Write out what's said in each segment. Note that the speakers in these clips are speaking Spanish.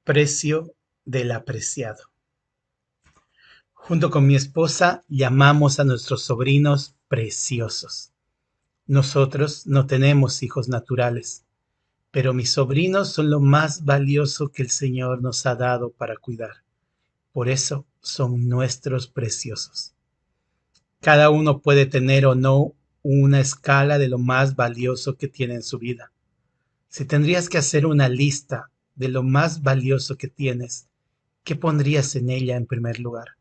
Precio del apreciado. Junto con mi esposa llamamos a nuestros sobrinos preciosos. Nosotros no tenemos hijos naturales, pero mis sobrinos son lo más valioso que el Señor nos ha dado para cuidar. Por eso son nuestros preciosos. Cada uno puede tener o no una escala de lo más valioso que tiene en su vida. Si tendrías que hacer una lista de lo más valioso que tienes, ¿qué pondrías en ella en primer lugar?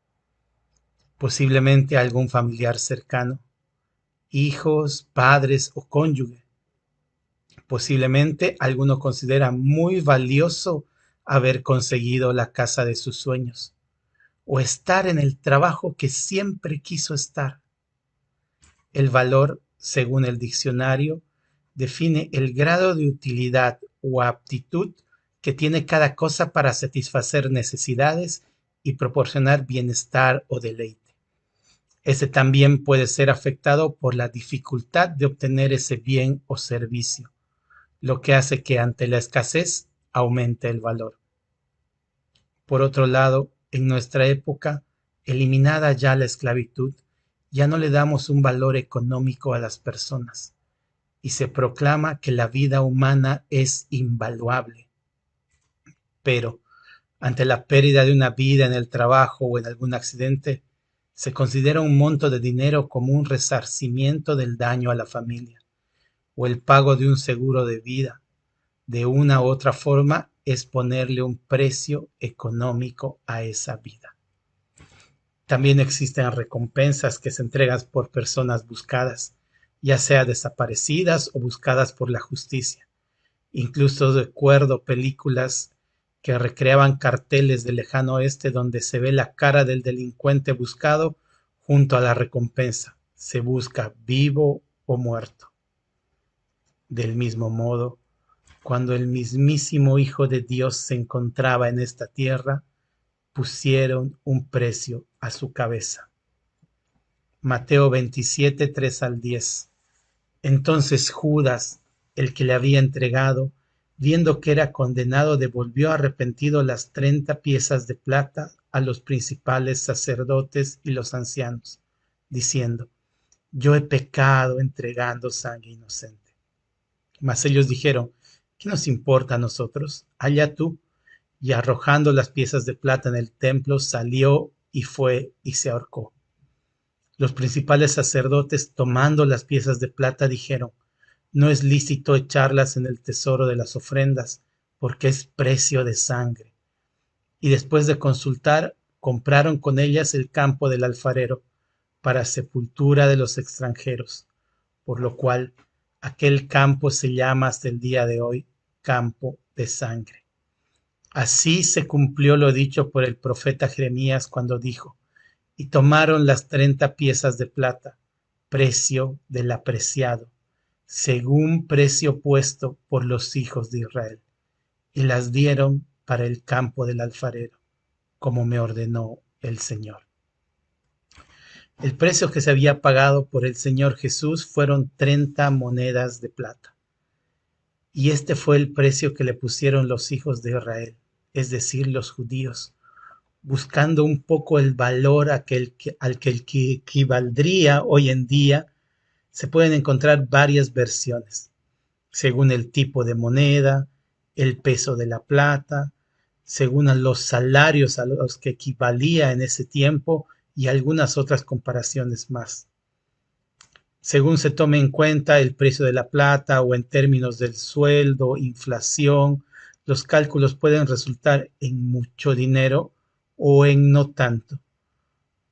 Posiblemente algún familiar cercano, hijos, padres o cónyuge. Posiblemente alguno considera muy valioso haber conseguido la casa de sus sueños o estar en el trabajo que siempre quiso estar. El valor, según el diccionario, define el grado de utilidad o aptitud que tiene cada cosa para satisfacer necesidades y proporcionar bienestar o deleite. Este también puede ser afectado por la dificultad de obtener ese bien o servicio, lo que hace que ante la escasez aumente el valor. Por otro lado, en nuestra época, eliminada ya la esclavitud, ya no le damos un valor económico a las personas y se proclama que la vida humana es invaluable. Pero, ante la pérdida de una vida en el trabajo o en algún accidente, se considera un monto de dinero como un resarcimiento del daño a la familia o el pago de un seguro de vida. De una u otra forma es ponerle un precio económico a esa vida. También existen recompensas que se entregan por personas buscadas, ya sea desaparecidas o buscadas por la justicia. Incluso recuerdo películas que recreaban carteles del lejano oeste donde se ve la cara del delincuente buscado junto a la recompensa. Se busca vivo o muerto. Del mismo modo, cuando el mismísimo Hijo de Dios se encontraba en esta tierra, pusieron un precio a su cabeza. Mateo 27, 3 al 10. Entonces Judas, el que le había entregado, viendo que era condenado, devolvió arrepentido las 30 piezas de plata a los principales sacerdotes y los ancianos, diciendo: Yo he pecado entregando sangre inocente. Mas ellos dijeron: ¿Qué nos importa a nosotros? Allá tú. Y arrojando las piezas de plata en el templo, salió y fue y se ahorcó. Los principales sacerdotes, tomando las piezas de plata, dijeron: No es lícito echarlas en el tesoro de las ofrendas, porque es precio de sangre. Y después de consultar, compraron con ellas el campo del alfarero, para sepultura de los extranjeros, por lo cual aquel campo se llama hasta el día de hoy campo de sangre. Así se cumplió lo dicho por el profeta Jeremías cuando dijo: Y tomaron las 30 piezas de plata, precio del apreciado, según precio puesto por los hijos de Israel, y las dieron para el campo del alfarero, como me ordenó el Señor. El precio que se había pagado por el Señor Jesús fueron 30 monedas de plata. Y este fue el precio que le pusieron los hijos de Israel, es decir, los judíos, buscando un poco el valor al que equivaldría hoy en día. Se pueden encontrar varias versiones, según el tipo de moneda, el peso de la plata, según los salarios a los que equivalía en ese tiempo y algunas otras comparaciones más. Según se tome en cuenta el precio de la plata o en términos del sueldo, inflación, los cálculos pueden resultar en mucho dinero o en no tanto.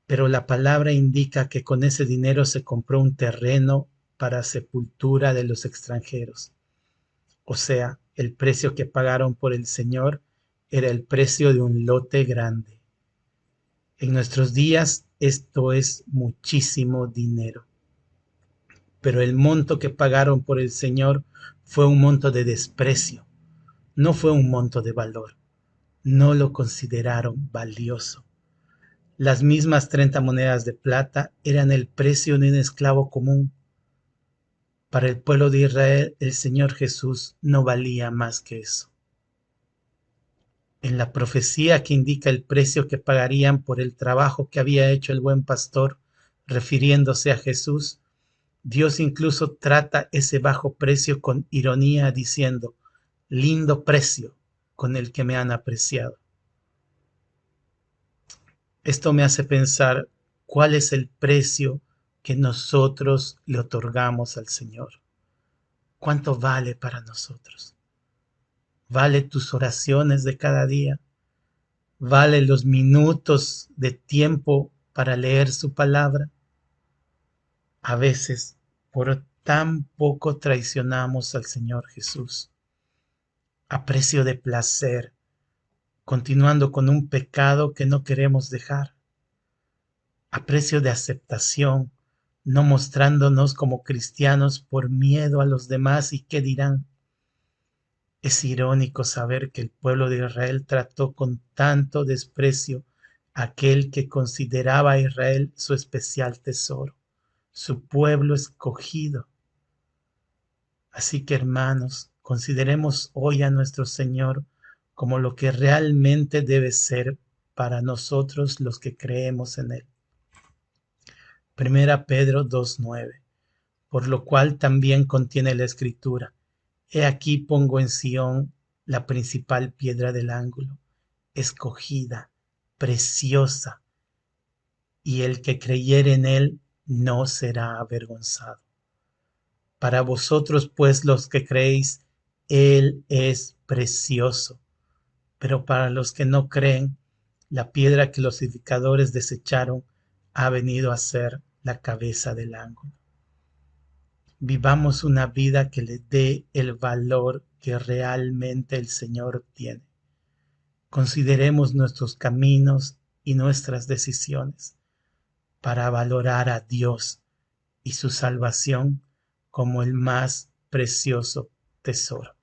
Pero la palabra indica que con ese dinero se compró un terreno para sepultura de los extranjeros. O sea, el precio que pagaron por el Señor era el precio de un lote grande. En nuestros días esto es muchísimo dinero. Pero el monto que pagaron por el Señor fue un monto de desprecio, no fue un monto de valor. No lo consideraron valioso. Las mismas 30 monedas de plata eran el precio de un esclavo común. Para el pueblo de Israel, el Señor Jesús no valía más que eso. En la profecía que indica el precio que pagarían por el trabajo que había hecho el buen pastor, refiriéndose a Jesús, Dios incluso trata ese bajo precio con ironía diciendo, lindo precio con el que me han apreciado. Esto me hace pensar cuál es el precio que nosotros le otorgamos al Señor. ¿Cuánto vale para nosotros? ¿Vale tus oraciones de cada día? ¿Vale los minutos de tiempo para leer su palabra? A veces, por tan poco traicionamos al Señor Jesús, a precio de placer, continuando con un pecado que no queremos dejar, a precio de aceptación, no mostrándonos como cristianos por miedo a los demás y qué dirán. Es irónico saber que el pueblo de Israel trató con tanto desprecio a aquel que consideraba a Israel su especial tesoro, su pueblo escogido. Así que hermanos, consideremos hoy a nuestro Señor como lo que realmente debe ser para nosotros los que creemos en Él. Primera Pedro 2:9, por lo cual también contiene la Escritura. He aquí pongo en Sión la principal piedra del ángulo, escogida, preciosa, y el que creyere en Él no será avergonzado. Para vosotros, pues, los que creéis, Él es precioso, pero para los que no creen, la piedra que los edificadores desecharon ha venido a ser la cabeza del ángulo. Vivamos una vida que le dé el valor que realmente el Señor tiene. Consideremos nuestros caminos y nuestras decisiones para valorar a Dios y su salvación como el más precioso tesoro.